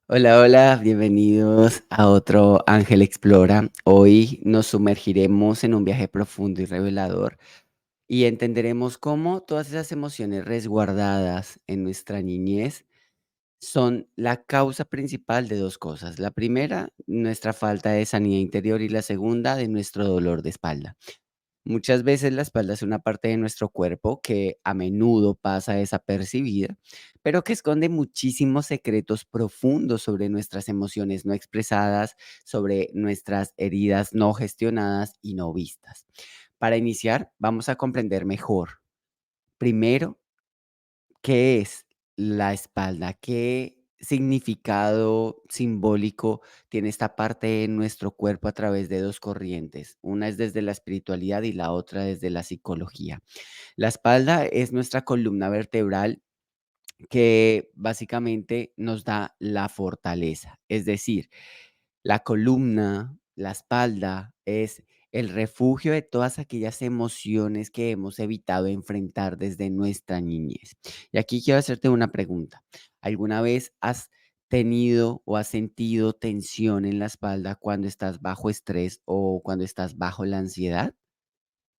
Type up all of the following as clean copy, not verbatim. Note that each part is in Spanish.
Hola, hola, bienvenidos a otro Ángel Explora. Hoy nos sumergiremos en un viaje profundo y revelador y entenderemos cómo todas esas emociones resguardadas en nuestra niñez son la causa principal de dos cosas. La primera, nuestra falta de sanidad interior y la segunda, de nuestro dolor de espalda. Muchas veces la espalda es una parte de nuestro cuerpo que a menudo pasa desapercibida, pero que esconde muchísimos secretos profundos sobre nuestras emociones no expresadas, sobre nuestras heridas no gestionadas y no vistas. Para iniciar, vamos a comprender mejor, primero, ¿qué es la espalda? ¿Qué significado simbólico tiene esta parte de nuestro cuerpo a través de dos corrientes? Una es desde la espiritualidad y la otra desde la psicología. La espalda es nuestra columna vertebral que básicamente nos da la fortaleza. Es decir, la columna, la espalda es el refugio de todas aquellas emociones que hemos evitado enfrentar desde nuestra niñez. Y aquí quiero hacerte una pregunta. ¿Alguna vez has tenido o has sentido tensión en la espalda cuando estás bajo estrés o cuando estás bajo la ansiedad?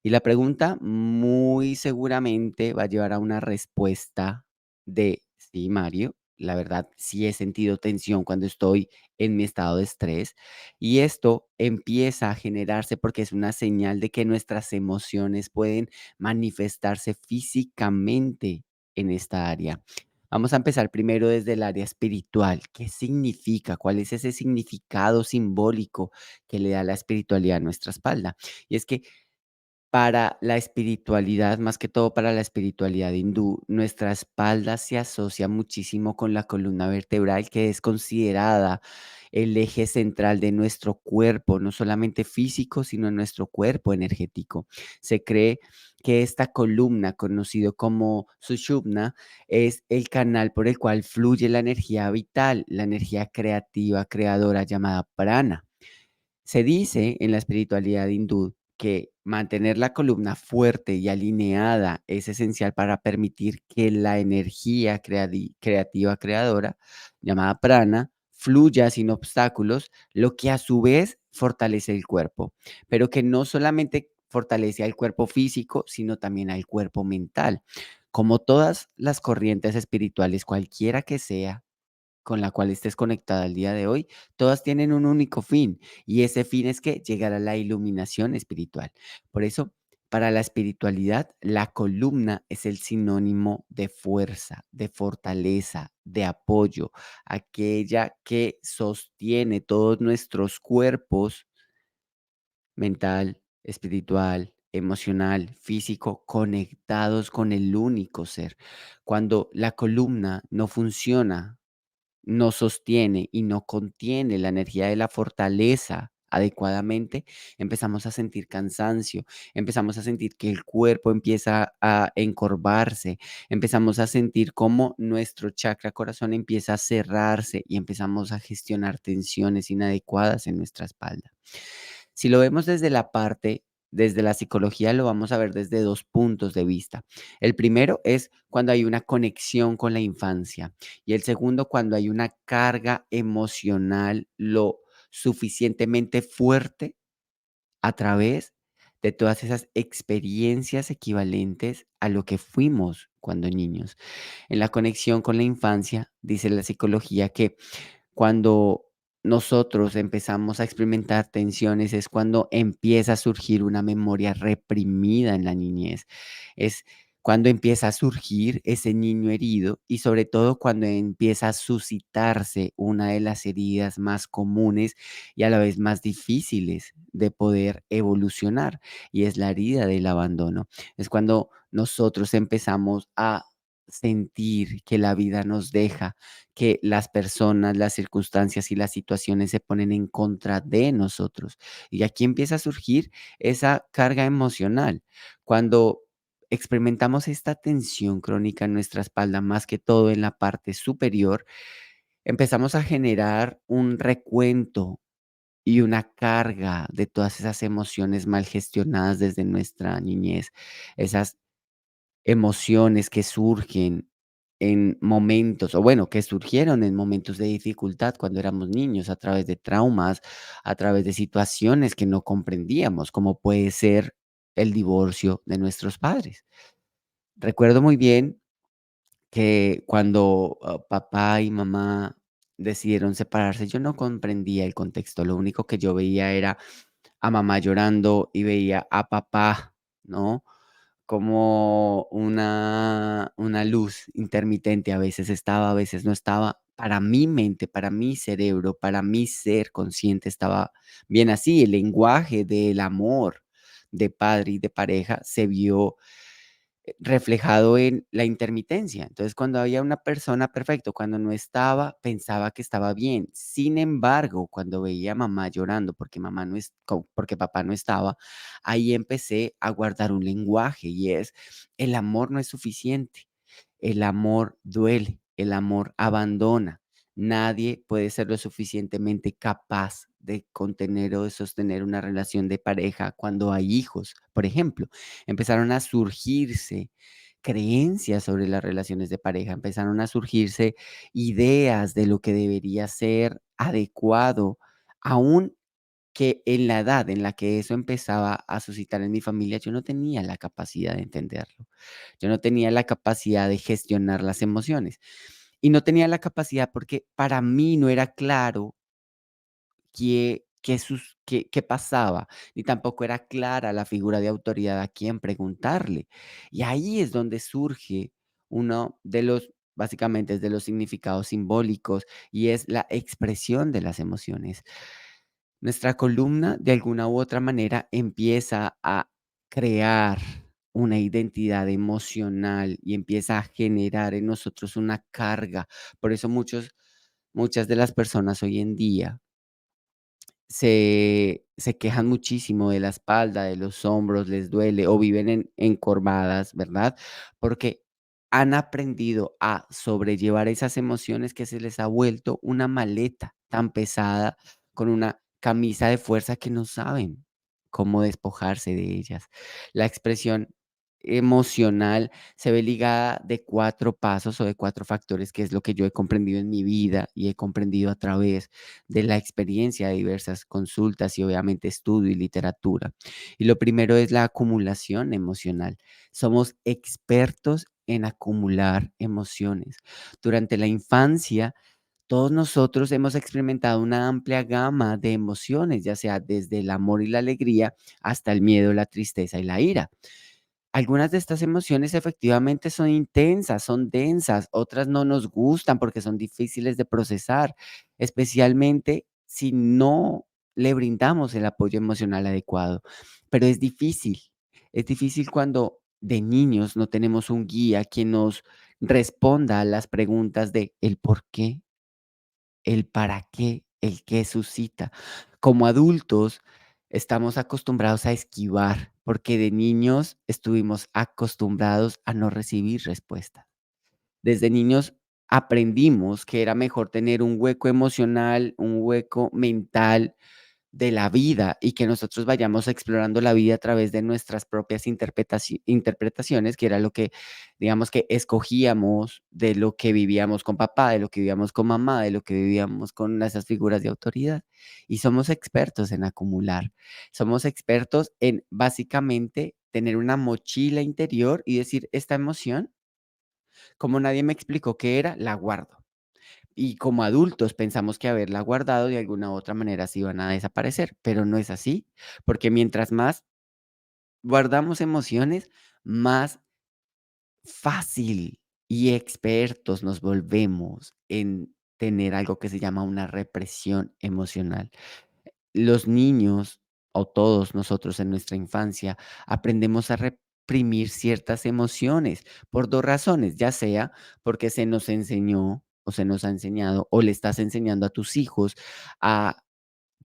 Y la pregunta muy seguramente va a llevar a una respuesta de sí, Mario. La verdad, sí he sentido tensión cuando estoy en mi estado de estrés y esto empieza a generarse porque es una señal de que nuestras emociones pueden manifestarse físicamente en esta área. Vamos a empezar primero desde el área espiritual. ¿Qué significa? ¿Cuál es ese significado simbólico que le da la espiritualidad a nuestra espalda? Y es que para la espiritualidad, más que todo para la espiritualidad hindú, nuestra espalda se asocia muchísimo con la columna vertebral, que es considerada el eje central de nuestro cuerpo, no solamente físico, sino en nuestro cuerpo energético. Se cree que esta columna, conocido como Sushumna, es el canal por el cual fluye la energía vital, la energía creativa, creadora llamada prana. Se dice en la espiritualidad hindú que mantener la columna fuerte y alineada es esencial para permitir que la energía creativa creadora, llamada prana, fluya sin obstáculos, lo que a su vez fortalece el cuerpo, pero que no solamente fortalece al cuerpo físico, sino también al cuerpo mental. Como todas las corrientes espirituales, cualquiera que sea, con la cual estés conectada al día de hoy, todas tienen un único fin, y ese fin es que llegar a la iluminación espiritual. Por eso, para la espiritualidad, la columna es el sinónimo de fuerza, de fortaleza, de apoyo, aquella que sostiene todos nuestros cuerpos mental, espiritual, emocional, físico, conectados con el único ser. Cuando la columna no funciona, no sostiene y no contiene la energía de la fortaleza adecuadamente, empezamos a sentir cansancio, empezamos a sentir que el cuerpo empieza a encorvarse, empezamos a sentir cómo nuestro chakra corazón empieza a cerrarse y empezamos a gestionar tensiones inadecuadas en nuestra espalda. Si lo vemos desde la parte, desde la psicología, lo vamos a ver desde dos puntos de vista. El primero es cuando hay una conexión con la infancia y el segundo cuando hay una carga emocional lo suficientemente fuerte a través de todas esas experiencias equivalentes a lo que fuimos cuando niños. En la conexión con la infancia, dice la psicología que cuando nosotros empezamos a experimentar tensiones es cuando empieza a surgir una memoria reprimida en la niñez. Es cuando empieza a surgir ese niño herido y sobre todo cuando empieza a suscitarse una de las heridas más comunes y a la vez más difíciles de poder evolucionar, y es la herida del abandono. Es cuando nosotros empezamos a sentir que la vida nos deja, que las personas, las circunstancias y las situaciones se ponen en contra de nosotros. Y aquí empieza a surgir esa carga emocional. Cuando experimentamos esta tensión crónica en nuestra espalda, más que todo en la parte superior, empezamos a generar un recuento y una carga de todas esas emociones mal gestionadas desde nuestra niñez, esas emociones que surgen en momentos, o bueno, que surgieron en momentos de dificultad cuando éramos niños, a través de traumas, a través de situaciones que no comprendíamos, como puede ser el divorcio de nuestros padres. Recuerdo muy bien que cuando, papá y mamá decidieron separarse, yo no comprendía el contexto. Lo único que yo veía era a mamá llorando y veía a papá, ¿no? Como una luz intermitente, a veces estaba, a veces no estaba. Para mi mente, para mi cerebro, para mi ser consciente estaba bien así. El lenguaje del amor de padre y de pareja se vio reflejado en la intermitencia. Entonces, cuando había una persona, perfecto, cuando no estaba, pensaba que estaba bien. Sin embargo, cuando veía a mamá llorando porque mamá no es porque papá no estaba, ahí empecé a guardar un lenguaje y es: el amor no es suficiente. El amor duele, el amor abandona. Nadie puede ser lo suficientemente capaz de contener o de sostener una relación de pareja cuando hay hijos. Por ejemplo, empezaron a surgirse creencias sobre las relaciones de pareja, empezaron a surgirse ideas de lo que debería ser adecuado, aún que en la edad en la que eso empezaba a suscitar en mi familia, yo no tenía la capacidad de entenderlo. Yo no tenía la capacidad de gestionar las emociones. Y no tenía la capacidad porque para mí no era claro qué pasaba, ni tampoco era clara la figura de autoridad a quién preguntarle. Y ahí es donde surge uno de los, básicamente, es de los significados simbólicos, y es la expresión de las emociones. Nuestra columna, de alguna u otra manera, empieza a crear una identidad emocional y empieza a generar en nosotros una carga. Por eso muchas de las personas hoy en día se quejan muchísimo de la espalda, de los hombros, les duele o viven encorvadas, ¿verdad? Porque han aprendido a sobrellevar esas emociones que se les ha vuelto una maleta tan pesada con una camisa de fuerza que no saben cómo despojarse de ellas. La expresión emocional se ve ligada de 4 pasos o de 4 factores, que es lo que yo he comprendido en mi vida y he comprendido a través de la experiencia de diversas consultas y obviamente estudio y literatura. Y lo primero es la acumulación emocional. Somos expertos en acumular emociones. Durante la infancia, todos nosotros hemos experimentado una amplia gama de emociones, ya sea desde el amor y la alegría hasta el miedo, la tristeza y la ira. Algunas de estas emociones efectivamente son intensas, son densas, otras no nos gustan porque son difíciles de procesar, especialmente si no le brindamos el apoyo emocional adecuado. Pero es difícil cuando de niños no tenemos un guía que nos responda a las preguntas de el por qué, el para qué, el qué suscita. Como adultos, estamos acostumbrados a esquivar, porque de niños estuvimos acostumbrados a no recibir respuesta. Desde niños aprendimos que era mejor tener un hueco emocional, un hueco mental de la vida y que nosotros vayamos explorando la vida a través de nuestras propias interpretaciones, que era lo que, digamos, que escogíamos de lo que vivíamos con papá, de lo que vivíamos con mamá, de lo que vivíamos con esas figuras de autoridad. Y somos expertos en acumular, somos expertos en básicamente tener una mochila interior y decir, esta emoción, como nadie me explicó qué era, la guardo. Y como adultos pensamos que haberla guardado de alguna u otra manera se iban a desaparecer, pero no es así, porque mientras más guardamos emociones, más fácil y expertos nos volvemos en tener algo que se llama una represión emocional. Los niños, o todos nosotros en nuestra infancia, aprendemos a reprimir ciertas emociones por 2 razones, ya sea porque se nos enseñó o se nos ha enseñado o le estás enseñando a tus hijos a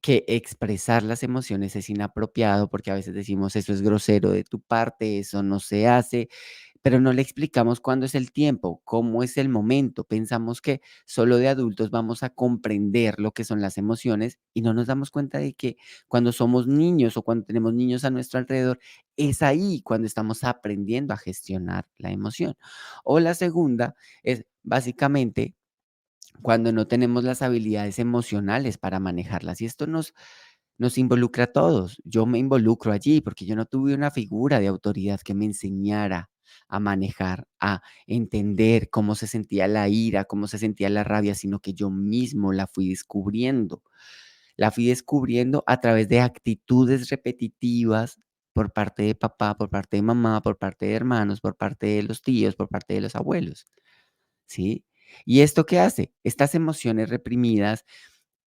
que expresar las emociones es inapropiado, porque a veces decimos: "Eso es grosero de tu parte, eso no se hace". pero no le explicamos cuándo es el tiempo, cómo es el momento. Pensamos que solo de adultos vamos a comprender lo que son las emociones y no nos damos cuenta de que cuando somos niños o cuando tenemos niños a nuestro alrededor, es ahí cuando estamos aprendiendo a gestionar la emoción. O la segunda es básicamente cuando no tenemos las habilidades emocionales para manejarlas. Y esto nos involucra a todos. Yo me involucro allí porque yo no tuve una figura de autoridad que me enseñara a manejar, a entender cómo se sentía la ira, cómo se sentía la rabia, sino que yo mismo la fui descubriendo. La fui descubriendo a través de actitudes repetitivas por parte de papá, por parte de mamá, por parte de hermanos, por parte de los tíos, por parte de los abuelos, ¿sí? ¿Y esto qué hace? Estas emociones reprimidas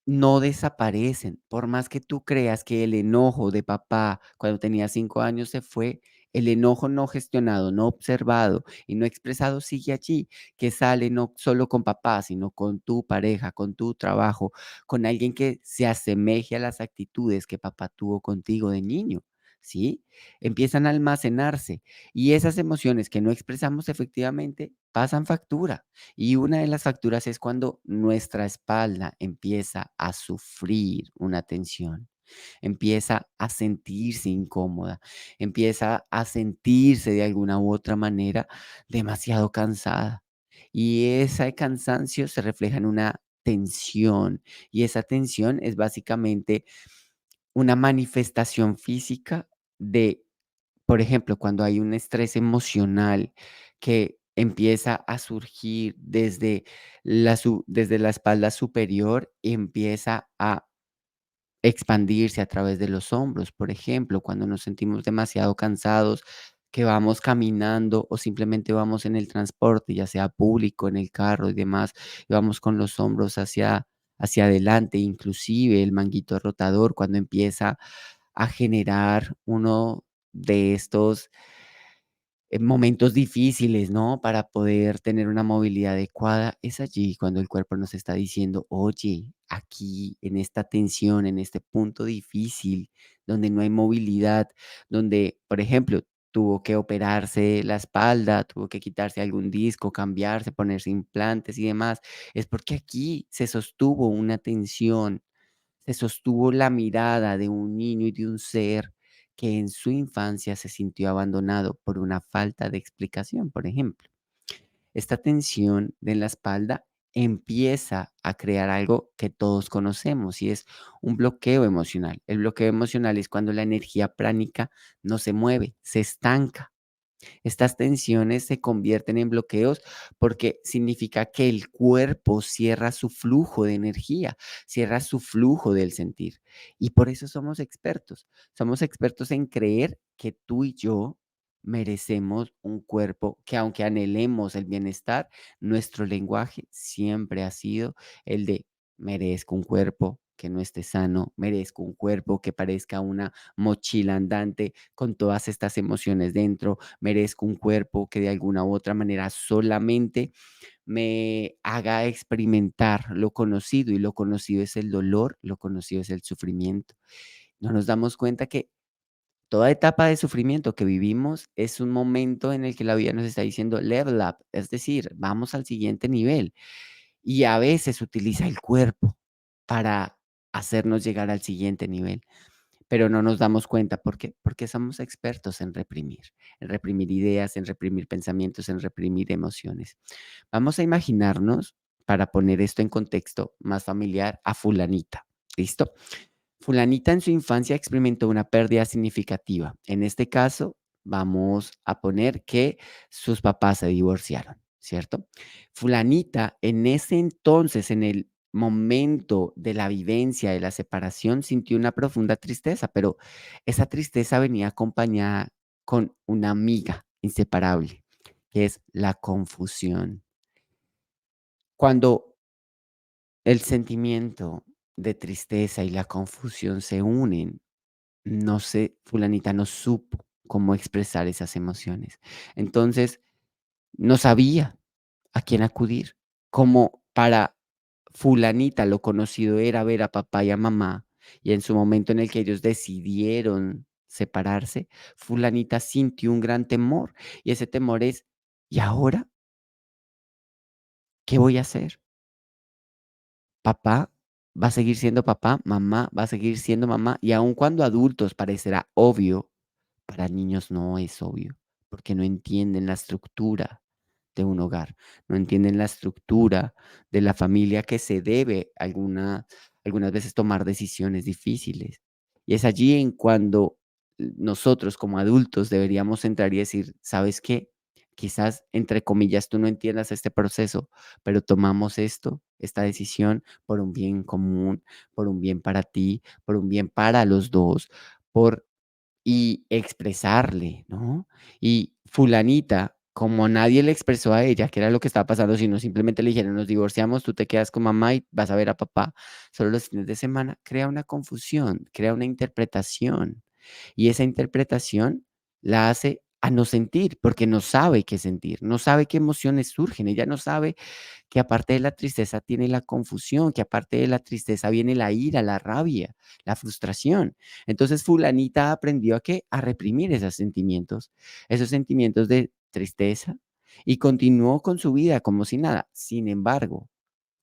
no desaparecen. Por más que tú creas que el enojo de papá cuando tenía 5 años se fue, el enojo no gestionado, no observado y no expresado sigue allí, que sale no solo con papá, sino con tu pareja, con tu trabajo, con alguien que se asemeje a las actitudes que papá tuvo contigo de niño, ¿sí? Empiezan a almacenarse y esas emociones que no expresamos efectivamente pasan factura. Y una de las facturas es cuando nuestra espalda empieza a sufrir una tensión, empieza a sentirse incómoda, empieza a sentirse de alguna u otra manera demasiado cansada. Y ese cansancio se refleja en una tensión y esa tensión es básicamente una manifestación física de, por ejemplo, cuando hay un estrés emocional que empieza a surgir desde la espalda superior y empieza a expandirse a través de los hombros, por ejemplo, cuando nos sentimos demasiado cansados, que vamos caminando o simplemente vamos en el transporte, ya sea público, en el carro y demás, y vamos con los hombros hacia adelante, inclusive el manguito rotador, cuando empieza a generar uno de estos momentos difíciles, ¿no? Para poder tener una movilidad adecuada, es allí cuando el cuerpo nos está diciendo, oye, aquí, en esta tensión, en este punto difícil, donde no hay movilidad, donde, por ejemplo, tuvo que operarse la espalda, tuvo que quitarse algún disco, cambiarse, ponerse implantes y demás, es porque aquí se sostuvo una tensión, se sostuvo la mirada de un niño y de un ser que en su infancia se sintió abandonado por una falta de explicación, por ejemplo. Esta tensión de la espalda empieza a crear algo que todos conocemos y es un bloqueo emocional. El bloqueo emocional es cuando la energía pránica no se mueve, se estanca. Estas tensiones se convierten en bloqueos porque significa que el cuerpo cierra su flujo de energía, cierra su flujo del sentir. Y por eso somos expertos. Somos expertos en creer que tú y yo merecemos un cuerpo que aunque anhelemos el bienestar, nuestro lenguaje siempre ha sido el de merezco un cuerpo que no esté sano, merezco un cuerpo que parezca una mochila andante con todas estas emociones dentro, merezco un cuerpo que de alguna u otra manera solamente me haga experimentar lo conocido y lo conocido es el dolor, lo conocido es el sufrimiento. No nos damos cuenta que toda etapa de sufrimiento que vivimos es un momento en el que la vida nos está diciendo level up, es decir, vamos al siguiente nivel. Y a veces utiliza el cuerpo para hacernos llegar al siguiente nivel. Pero no nos damos cuenta, ¿por qué? Porque somos expertos en reprimir ideas, en reprimir pensamientos, en reprimir emociones. Vamos a imaginarnos, para poner esto en contexto más familiar, a fulanita, ¿listo? Fulanita en su infancia experimentó una pérdida significativa. En este caso, vamos a poner que sus papás se divorciaron, ¿cierto? Fulanita en ese entonces, en el momento de la vivencia de la separación, sintió una profunda tristeza, pero esa tristeza venía acompañada con una amiga inseparable, que es la confusión. Cuando el sentimiento de tristeza y la confusión se unen, no sé, fulanita no supo cómo expresar esas emociones. Entonces, no sabía a quién acudir. Como para fulanita lo conocido era ver a papá y a mamá, y en su momento en el que ellos decidieron separarse, fulanita sintió un gran temor y ese temor es, ¿y ahora qué voy a hacer? Papá va a seguir siendo papá, mamá va a seguir siendo mamá, y aun cuando adultos parecerá obvio, para niños no es obvio, porque no entienden la estructura de un hogar, no entienden la estructura de la familia que se debe algunas veces tomar decisiones difíciles. Y es allí en cuando nosotros como adultos deberíamos entrar y decir, ¿sabes qué? Quizás, entre comillas, tú no entiendas este proceso, pero tomamos esta decisión por un bien común, por un bien para ti, por un bien para los dos, por y expresarle, ¿no? Y fulanita, como nadie le expresó a ella qué era lo que estaba pasando, sino simplemente le dijeron: "Nos divorciamos, tú te quedas con mamá y vas a ver a papá solo los fines de semana", crea una confusión, crea una interpretación, y esa interpretación la hace a no sentir, porque no sabe qué sentir, no sabe qué emociones surgen, ella no sabe que aparte de la tristeza tiene la confusión, que aparte de la tristeza viene la ira, la rabia, la frustración. Entonces, fulanita aprendió a qué, a reprimir esos sentimientos de tristeza y continuó con su vida como si nada. Sin embargo,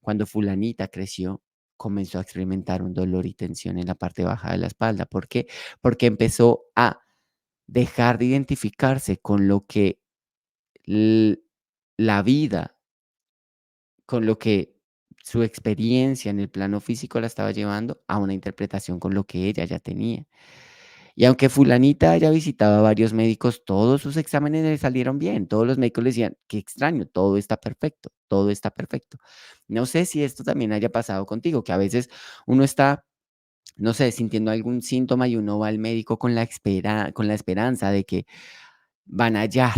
cuando fulanita creció, comenzó a experimentar un dolor y tensión en la parte baja de la espalda. ¿Por qué? Porque empezó a dejar de identificarse con lo que l la vida, con lo que su experiencia en el plano físico la estaba llevando a una interpretación con lo que ella ya tenía. Y aunque fulanita haya visitado a varios médicos, todos sus exámenes le salieron bien. Todos los médicos le decían: "Qué extraño, todo está perfecto, todo está perfecto". No sé si esto también haya pasado contigo, que a veces uno está, no sé, sintiendo algún síntoma y uno va al médico con la esperanza de que van a hallar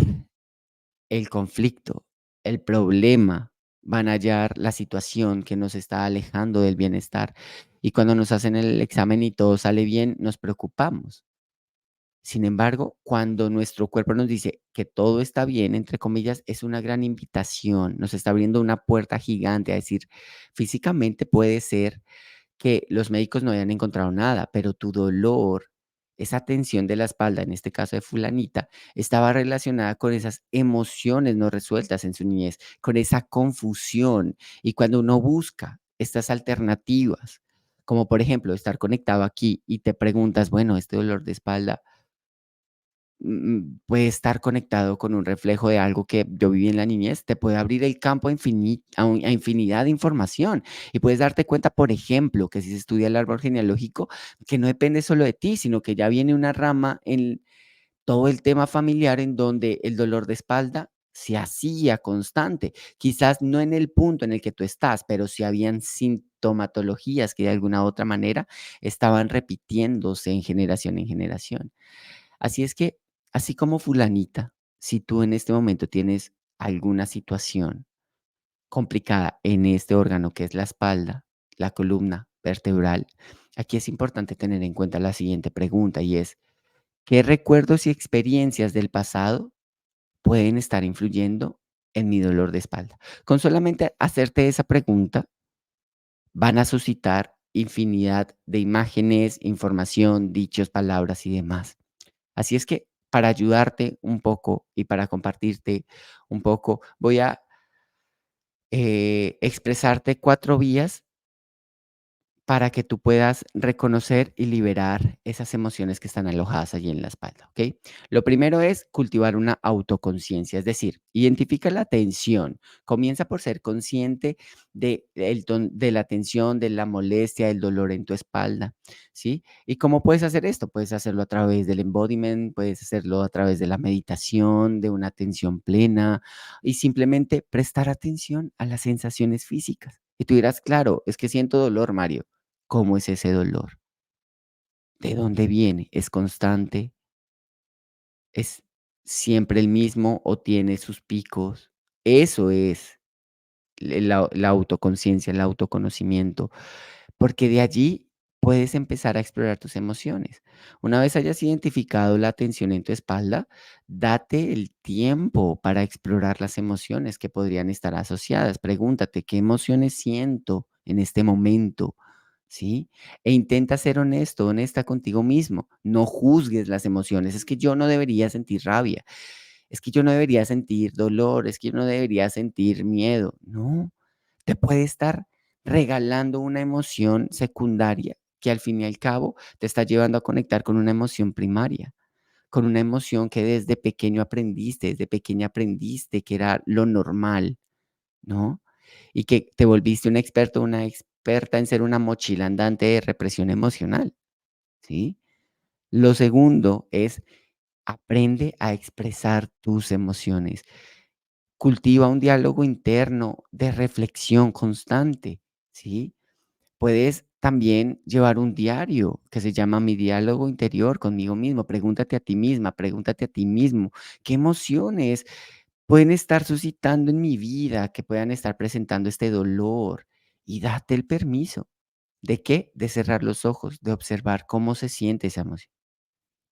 el conflicto, el problema, van a hallar la situación que nos está alejando del bienestar. Y cuando nos hacen el examen y todo sale bien, nos preocupamos. Sin embargo, cuando nuestro cuerpo nos dice que todo está bien, entre comillas, es una gran invitación, nos está abriendo una puerta gigante a decir, físicamente puede ser que los médicos no hayan encontrado nada, pero tu dolor, esa tensión de la espalda, en este caso de fulanita, estaba relacionada con esas emociones no resueltas en su niñez, con esa confusión. Y cuando uno busca estas alternativas, como por ejemplo estar conectado aquí y te preguntas, bueno, este dolor de espalda puede estar conectado con un reflejo de algo que yo viví en la niñez, te puede abrir el campo a infinidad de información. Y puedes darte cuenta, por ejemplo, que si se estudia el árbol genealógico, que no depende solo de ti, sino que ya viene una rama en todo el tema familiar en donde el dolor de espalda se hacía constante. Quizás no en el punto en el que tú estás, pero sí habían sintomatologías que de alguna u otra manera estaban repitiéndose en generación en generación. Así es que, así como fulanita, si tú en este momento tienes alguna situación complicada en este órgano que es la espalda, la columna vertebral, aquí es importante tener en cuenta la siguiente pregunta y es, ¿qué recuerdos y experiencias del pasado pueden estar influyendo en mi dolor de espalda? Con solamente hacerte esa pregunta, van a suscitar infinidad de imágenes, información, dichos, palabras y demás. Así es que para ayudarte un poco y para compartirte un poco, voy a expresarte 4 vías para que tú puedas reconocer y liberar esas emociones que están alojadas allí en la espalda, ¿ok? Lo primero es cultivar una autoconciencia, es decir, identifica la tensión. Comienza por ser consciente de la tensión, de la molestia, del dolor en tu espalda, ¿sí? ¿Y cómo puedes hacer esto? Puedes hacerlo a través del embodiment, puedes hacerlo a través de la meditación, de una atención plena y simplemente prestar atención a las sensaciones físicas. Y tú dirás, claro, es que siento dolor, Mario. ¿Cómo es ese dolor? ¿De dónde viene? ¿Es constante? ¿Es siempre el mismo o tiene sus picos? Eso es la autoconciencia, el autoconocimiento, porque de allí puedes empezar a explorar tus emociones. Una vez hayas identificado la tensión en tu espalda, date el tiempo para explorar las emociones que podrían estar asociadas. Pregúntate, ¿qué emociones siento en este momento? ¿sí? E intenta ser honesto, honesta contigo mismo. No juzgues las emociones. Es que yo no debería sentir rabia. Es que yo no debería sentir dolor. Es que yo no debería sentir miedo. No, te puede estar regalando una emoción secundaria que al fin y al cabo te está llevando a conectar con una emoción primaria, con una emoción que desde pequeño aprendiste, desde pequeña aprendiste que era lo normal, ¿no? Y que te volviste un experto, una experta en ser una mochila andante de represión emocional, ¿sí? Lo segundo es aprende a expresar tus emociones. Cultiva un diálogo interno de reflexión constante, ¿sí? Puedes también llevar un diario que se llama Mi diálogo interior conmigo mismo. Pregúntate a ti misma, pregúntate a ti mismo, ¿qué emociones pueden estar suscitando en mi vida, que puedan estar presentando este dolor? Y date el permiso. ¿De qué? De cerrar los ojos, de observar cómo se siente esa emoción,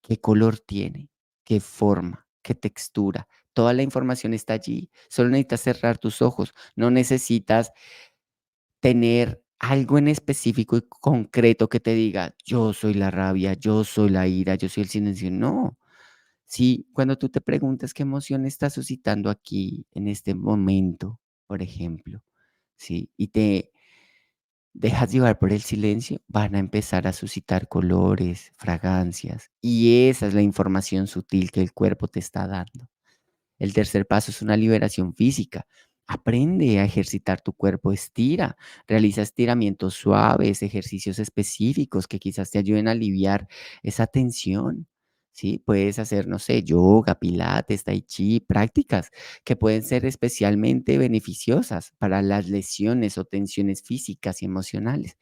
qué color tiene, qué forma, qué textura. Toda la información está allí. Solo necesitas cerrar tus ojos. No necesitas tener algo en específico y concreto que te diga: "Yo soy la rabia, yo soy la ira, yo soy el silencio". No. Sí, cuando tú te preguntas qué emoción estás suscitando aquí, en este momento, por ejemplo, ¿sí? Y te dejas llevar por el silencio, van a empezar a suscitar colores, fragancias, y esa es la información sutil que el cuerpo te está dando. El tercer paso es una liberación física. Aprende a ejercitar tu cuerpo, estira, realiza estiramientos suaves, ejercicios específicos que quizás te ayuden a aliviar esa tensión. ¿Sí? Puedes hacer, no sé, yoga, pilates, tai chi, prácticas que pueden ser especialmente beneficiosas para las lesiones o tensiones físicas y emocionales.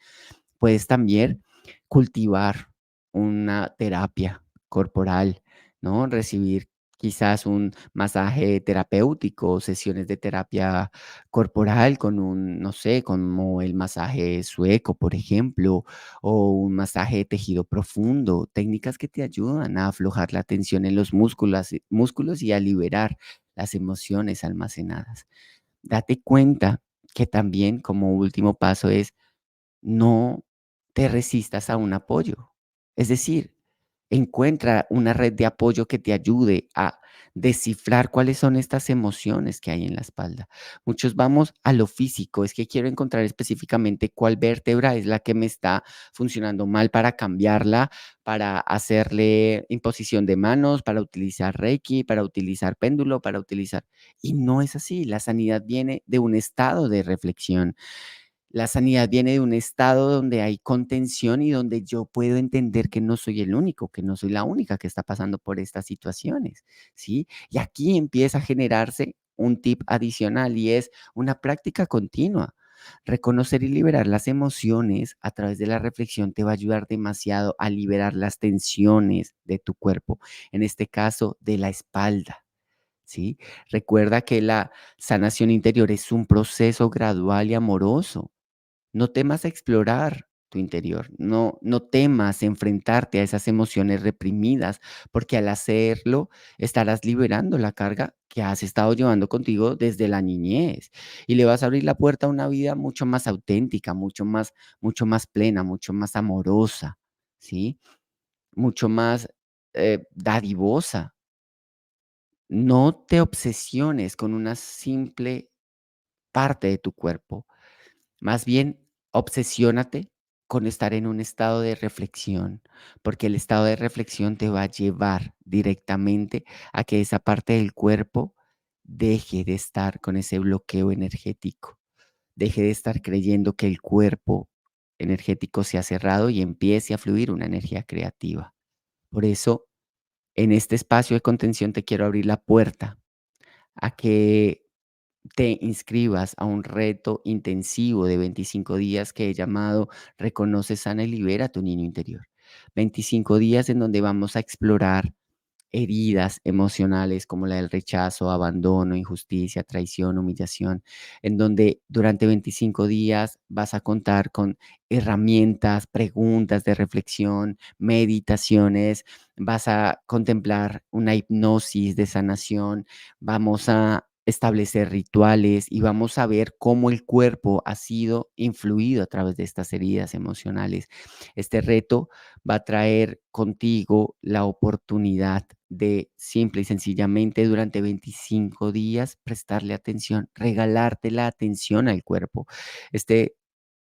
Puedes también cultivar una terapia corporal, ¿no? Recibir quizás un masaje terapéutico, sesiones de terapia corporal con un, no sé, como el masaje sueco, por ejemplo, o un masaje de tejido profundo, técnicas que te ayudan a aflojar la tensión en los músculos y a liberar las emociones almacenadas. Date cuenta que también como último paso es no te resistas a un apoyo. Es decir, encuentra una red de apoyo que te ayude a descifrar cuáles son estas emociones que hay en la espalda. Muchos vamos a lo físico, es que quiero encontrar específicamente cuál vértebra es la que me está funcionando mal para cambiarla, para hacerle imposición de manos, para utilizar Reiki, para utilizar péndulo, para utilizar... Y no es así, la sanidad viene de un estado de reflexión. La sanidad viene de un estado donde hay contención y donde yo puedo entender que no soy el único, que no soy la única que está pasando por estas situaciones, ¿sí? Y aquí empieza a generarse un tip adicional y es una práctica continua. Reconocer y liberar las emociones a través de la reflexión te va a ayudar demasiado a liberar las tensiones de tu cuerpo, en este caso de la espalda. ¿Sí? Recuerda que la sanación interior es un proceso gradual y amoroso. No temas a explorar tu interior, no temas enfrentarte a esas emociones reprimidas, porque al hacerlo estarás liberando la carga que has estado llevando contigo desde la niñez y le vas a abrir la puerta a una vida mucho más auténtica, mucho más plena, mucho más amorosa, ¿sí? Mucho más, dadivosa. No te obsesiones con una simple parte de tu cuerpo. Más bien, obsesiónate con estar en un estado de reflexión, porque el estado de reflexión te va a llevar directamente a que esa parte del cuerpo deje de estar con ese bloqueo energético, deje de estar creyendo que el cuerpo energético se ha cerrado y empiece a fluir una energía creativa. Por eso, en este espacio de contención te quiero abrir la puerta a que te inscribas a un reto intensivo de 25 días que he llamado Reconoce, sana y libera tu niño interior. 25 días en donde vamos a explorar heridas emocionales como la del rechazo, abandono, injusticia, traición, humillación, en donde durante 25 días vas a contar con herramientas, preguntas de reflexión, meditaciones, vas a contemplar una hipnosis de sanación, vamos a establecer rituales y vamos a ver cómo el cuerpo ha sido influido a través de estas heridas emocionales. Este reto va a traer contigo la oportunidad de simple y sencillamente durante 25 días prestarle atención, regalarte la atención al cuerpo. Este,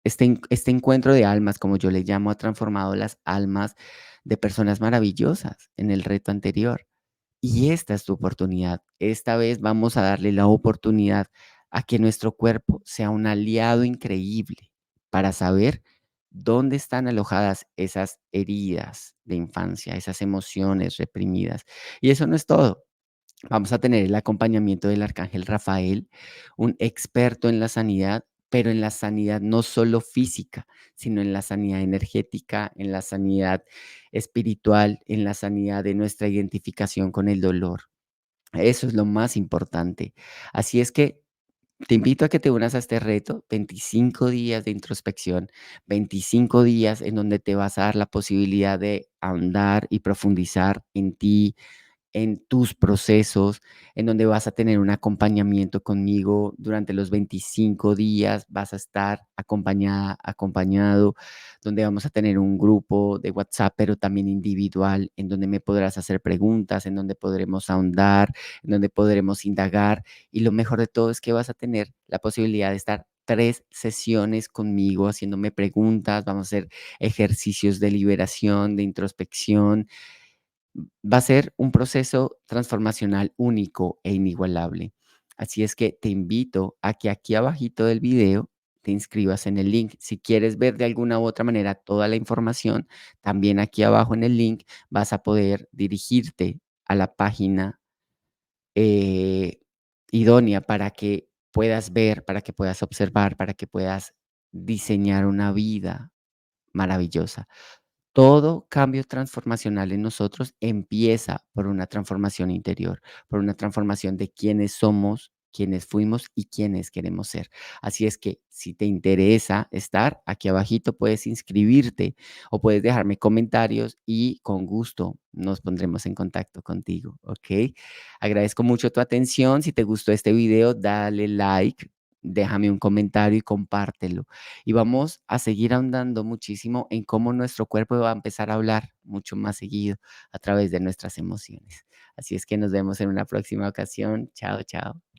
este encuentro de almas, como yo le llamo, ha transformado las almas de personas maravillosas en el reto anterior. Y esta es tu oportunidad. Esta vez vamos a darle la oportunidad a que nuestro cuerpo sea un aliado increíble para saber dónde están alojadas esas heridas de infancia, esas emociones reprimidas. Y eso no es todo. Vamos a tener el acompañamiento del arcángel Rafael, un experto en la sanidad, pero en la sanidad no solo física, sino en la sanidad energética, en la sanidad espiritual, en la sanidad de nuestra identificación con el dolor. Eso es lo más importante. Así es que te invito a que te unas a este reto, 25 días de introspección, 25 días en donde te vas a dar la posibilidad de ahondar y profundizar en ti, en tus procesos, en donde vas a tener un acompañamiento conmigo durante los 25 días, vas a estar acompañada, acompañado, donde vamos a tener un grupo de WhatsApp, pero también individual, en donde me podrás hacer preguntas, en donde podremos ahondar, en donde podremos indagar. Y lo mejor de todo es que vas a tener la posibilidad de estar 3 sesiones conmigo haciéndome preguntas, vamos a hacer ejercicios de liberación, de introspección. Va a ser un proceso transformacional único e inigualable. Así es que te invito a que aquí abajito del video te inscribas en el link. Si quieres ver de alguna u otra manera toda la información, también aquí abajo en el link vas a poder dirigirte a la página eh, idónea para que puedas ver, para que puedas observar, para que puedas diseñar una vida maravillosa. Todo cambio transformacional en nosotros empieza por una transformación interior, por una transformación de quiénes somos, quiénes fuimos y quiénes queremos ser. Así es que si te interesa estar, aquí abajito puedes inscribirte o puedes dejarme comentarios y con gusto nos pondremos en contacto contigo, ¿ok? Agradezco mucho tu atención. Si te gustó este video, dale like, déjame un comentario y compártelo. Y vamos a seguir ahondando muchísimo en cómo nuestro cuerpo va a empezar a hablar mucho más seguido a través de nuestras emociones. Así es que nos vemos en una próxima ocasión. Chao, chao.